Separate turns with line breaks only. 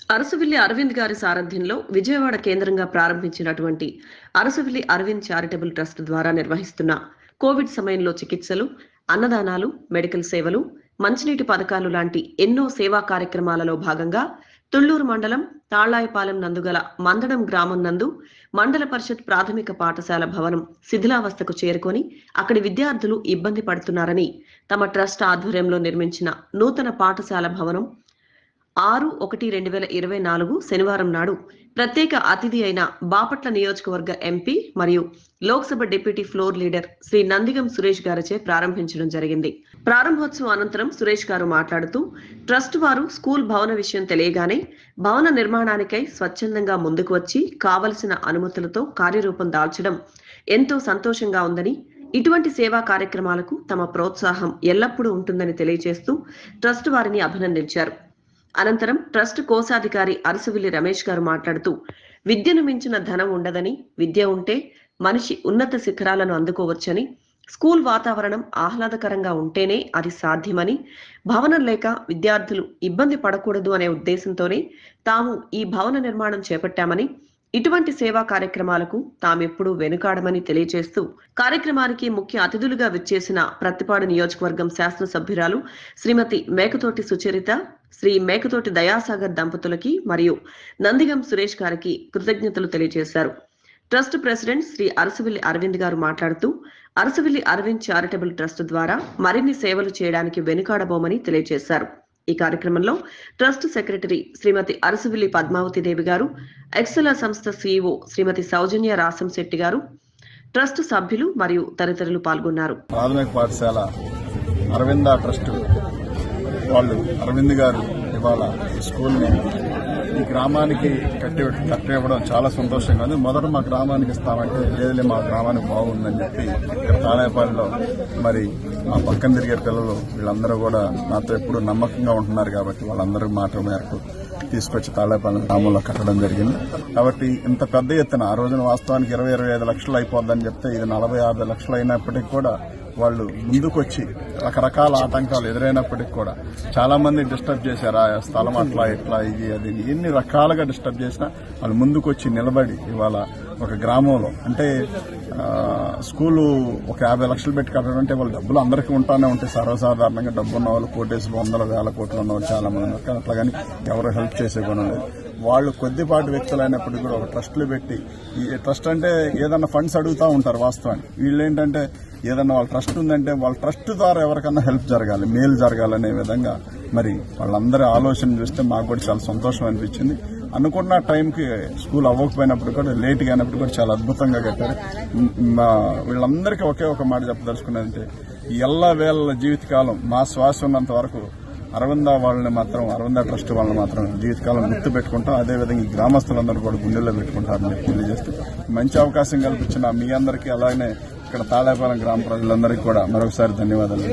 అరసవిల్లి అరవింద్ గారి సారథ్యంలో విజయవాడ కేంద్రంగా ప్రారంభించినటువంటి అరసవిల్లి అరవింద్ చారిటబుల్ ట్రస్ట్ ద్వారా నిర్వహిస్తున్న కోవిడ్ సమయంలో చికిత్సలు, అన్నదానాలు, మెడికల్ సేవలు, మంచినీటి పథకాలు లాంటి ఎన్నో సేవా కార్యక్రమాలలో భాగంగా తుళ్లూరు మండలం తాళ్లాయపాలెం నందుగల మందడం గ్రామం నందు మండల పరిషత్ ప్రాథమిక పాఠశాల భవనం శిథిలావస్థకు చేరుకొని అక్కడి విద్యార్థులు ఇబ్బంది పడుతున్నారని తమ ట్రస్ట్ ఆధ్వర్యంలో నిర్మించిన నూతన పాఠశాల భవనం 6/1/2024 శనివారం నాడు ప్రత్యేక అతిథి అయిన బాపట్ల నియోజకవర్గ ఎంపీ మరియు Lok Sabha deputy floor leader Shri Nandigam Suresh గారిచే ప్రారంభించడం జరిగింది. ప్రారంభోత్సవం అనంతరం సురేష్ గారు మాట్లాడుతూ ట్రస్ట్ వారు స్కూల్ భవన విషయం తెలియగానే భవన నిర్మాణానికై స్వచ్ఛందంగా ముందుకు వచ్చి కావలసిన అనుమతులతో కార్యరూపం దాల్చడం ఎంతో సంతోషంగా ఉందని, ఇటువంటి సేవా కార్యక్రమాలకు తమ ప్రోత్సాహం ఎల్లప్పుడూ ఉంటుందని తెలియజేస్తూ ట్రస్ట్ వారిని అభినందించారు. అనంతరం ట్రస్ట్ కోశాధికారి అరసవిల్లి రమేష్ గారు మాట్లాడుతూ విద్యను మించిన ధనం ఉండదని, విద్య ఉంటే మనిషి ఉన్నత శిఖరాలను అందుకోవచ్చని, స్కూల్ వాతావరణం ఆహ్లాదకరంగా ఉంటేనే అది సాధ్యమని, భవనం లేక విద్యార్థులు ఇబ్బంది పడకూడదు అనే ఉద్దేశంతోనే తాము ఈ భవన నిర్మాణం చేపట్టామని, ఇటువంటి సేవా కార్యక్రమాలకు తామెప్పుడూ వెనుకాడమని తెలియజేస్తూ కార్యక్రమానికి ముఖ్య అతిథులుగా విచ్చేసిన ప్రత్తిపాడు నియోజకవర్గం శాసనసభ్యురాలు శ్రీమతి మేకతోటి సుచరిత, శ్రీ మేకతోటి దయాసాగర్ దంపతులకి మరియు నందిగం సురేష్ గారికి కృతజ్ఞతలు తెలియజేశారు. ట్రస్ట్ ప్రెసిడెంట్ శ్రీ అరసవిల్లి అరవింద్ గారు మాట్లాడుతూ అరసవిల్లి అరవింద్ చారిటబుల్ ట్రస్ట్ ద్వారా మరిన్ని సేవలు చేయడానికి వెనుకాడబోమని తెలియజేశారు. ఈ కార్యక్రమంలో ట్రస్ట్ సెక్రటరీ శ్రీమతి అరసవిల్లి పద్మావతి దేవి గారు, ఎక్సెల సంస్థ సిఇఓ శ్రీమతి సౌజన్య రాసంశెట్టి గారు, ట్రస్ట్ సభ్యులు మరియు తదితరులు పాల్గొన్నారు.
ప్రాథమిక పాఠశాల అరవింద ట్రస్ట్ వాళ్ళు అరవింద్ గారు ఇవాళ స్కూల్ ని ఈ గ్రామానికి కట్టివ్వడం చాలా సంతోషంగా ఉంది. మొదట మా గ్రామానికి ఇస్తామంటే లేదులే మా గ్రామానికి బాగుందని చెప్పి ఇక్కడ తాళాయపాలెంలో మరి మా పక్కన తిరిగే పిల్లలు వీళ్ళందరూ కూడా నాతో ఎప్పుడు నమ్మకంగా ఉంటున్నారు కాబట్టి వాళ్ళందరూ మాట మేరకు తీసుకొచ్చి తాళాయపాలెం గ్రామంలో కట్టడం జరిగింది. కాబట్టి ఇంత పెద్ద ఎత్తున ఆ రోజున వాస్తవానికి 20-25 లక్షలు అయిపోద్దని చెప్తే ఇది 40-50 లక్షలు అయినప్పటికీ కూడా వాళ్ళు ముందుకొచ్చి రకరకాల ఆటంకాలు ఎదురైనప్పటికీ కూడా చాలా మంది డిస్టర్బ్ చేశారు. ఆ స్థలం అట్లా ఇట్లా ఇది అది ఎన్ని రకాలుగా డిస్టర్బ్ చేసినా వాళ్ళు ముందుకొచ్చి నిలబడి ఇవాళ ఒక గ్రామంలో అంటే స్కూలు ఒక 50 లక్షలు పెట్టి కట్టడం అంటే వాళ్ళ డబ్బులు అందరికీ ఉంటానే ఉంటాయి. సర్వసాధారణంగా డబ్బు ఉన్న వాళ్ళు కోటేసులు 100,000 కోట్లు ఉన్న వాళ్ళు చాలా మంది ఉన్నారు. కానీ అట్లా కానీ ఎవరు హెల్ప్ చేసే గుణం లేదు. వాళ్ళు కొద్దిపాటి వ్యక్తులు అయినప్పటికీ కూడా ఒక ట్రస్టులు పెట్టి, ఈ ట్రస్ట్ అంటే ఏదన్నా ఫండ్స్ అడుగుతూ ఉంటారు వాస్తవానికి. వీళ్ళు ఏంటంటే ఏదన్నా వాళ్ళ ట్రస్ట్ ఉందంటే వాళ్ళ ట్రస్ట్ ద్వారా ఎవరికన్నా హెల్ప్ జరగాలి, మేలు జరగాలనే విధంగా మరి వాళ్ళందరి ఆలోచన చూస్తే మాకు కూడా చాలా సంతోషం అనిపించింది. అనుకున్న టైంకి స్కూల్ అవ్వకపోయినప్పుడు కూడా లేట్గా అయినప్పుడు కూడా చాలా అద్భుతంగా కట్టారు. వీళ్ళందరికీ ఒకే ఒక మాట చెప్పదలుచుకున్నదంటే ఎల్లవేళ జీవితకాలం మా శ్వాస ఉన్నంత వరకు అరవింద ట్రస్ట్ వాళ్ళని మాత్రం జీవితకాలం గుర్తు పెట్టుకుంటాం. అదేవిధంగా ఈ గ్రామస్తులందరూ కూడా గుండెల్లో పెట్టుకుంటారని తెలియజేస్తూ మంచి అవకాశం కల్పించిన మీ అందరికీ అలాగే ఇక్కడ తాళాయపాలెం గ్రామ ప్రజలందరికీ కూడా మరొకసారి ధన్యవాదాలు.